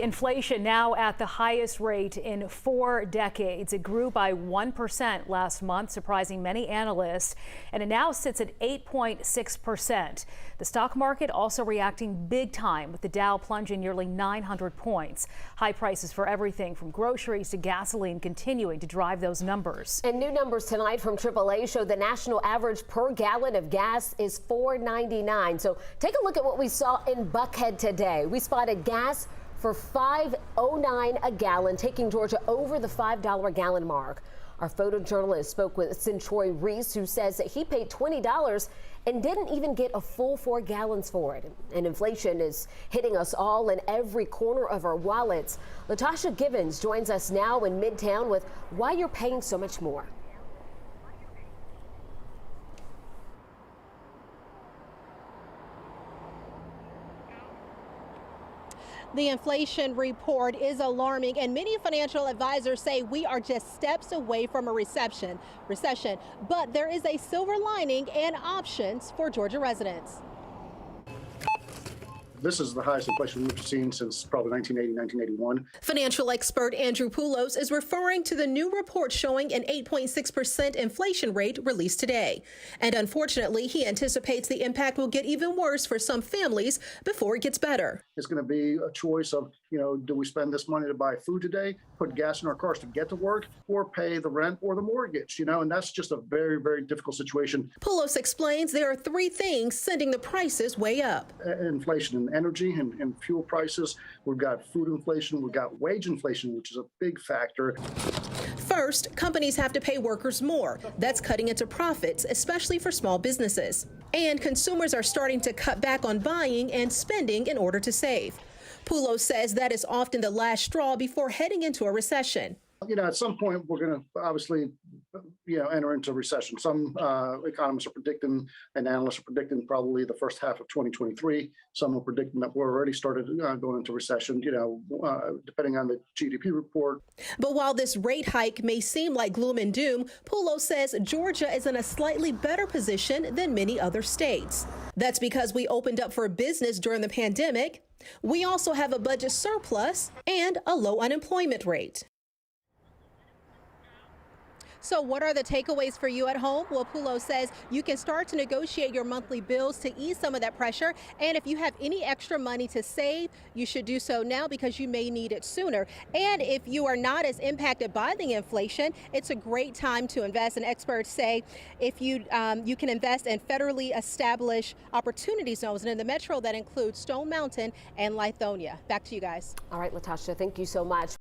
Inflation now at the highest rate in 4 decades. It grew by 1% last month, surprising many analysts, and it now sits at 8.6%. The stock market also reacting big time, with the Dow plunging nearly 900 points. High prices for everything from groceries to gasoline continuing to drive those numbers. And new numbers tonight from AAA show the national average per gallon of gas is $4.99. So take a look at what we saw in Buckhead today. We spotted gas for $5.09 a gallon, taking Georgia over the $5 a gallon mark. Our photojournalist spoke with Centroy Reese, who says that he paid $20 and didn't even get a full 4 gallons for it. And inflation is hitting us all in every corner of our wallets. Latasha Givens joins us now in Midtown with why you're paying so much more. The inflation report is alarming, and many financial advisors say we are just steps away from a recession. But there is a silver lining and options for Georgia residents. This is the highest inflation we've seen since probably 1980, 1981. Financial expert Andrew Poulos is referring to the new report showing an 8.6% inflation rate released today. And unfortunately, he anticipates the impact will get even worse for some families before it gets better. It's going to be a choice of, do we spend this money to buy food today, put gas in our cars to get to work, or pay the rent or the mortgage, and that's just a very, very difficult situation. Poulos explains there are 3 things sending the prices way up. Inflation in energy and fuel prices. We've got food inflation. We've got wage inflation, which is a big factor. First, companies have to pay workers more. That's cutting into profits, especially for small businesses. And consumers are starting to cut back on buying and spending in order to save. Poulos says that is often the last straw before heading into a recession. At some point, we're going to obviously, enter into recession. Some economists are predicting and analysts are predicting probably the first half of 2023. Some are predicting that we're already started going into recession, depending on the GDP report. But while this rate hike may seem like gloom and doom, Poulos says Georgia is in a slightly better position than many other states. That's because we opened up for business during the pandemic. We also have a budget surplus and a low unemployment rate. So what are the takeaways for you at home? Well, Poulos says you can start to negotiate your monthly bills to ease some of that pressure. And if you have any extra money to save, you should do so now because you may need it sooner. And if you are not as impacted by the inflation, it's a great time to invest. And experts say if you can invest in federally established opportunity zones and in the metro that includes Stone Mountain and Lithonia. Back to you guys. All right, Latasha, thank you so much.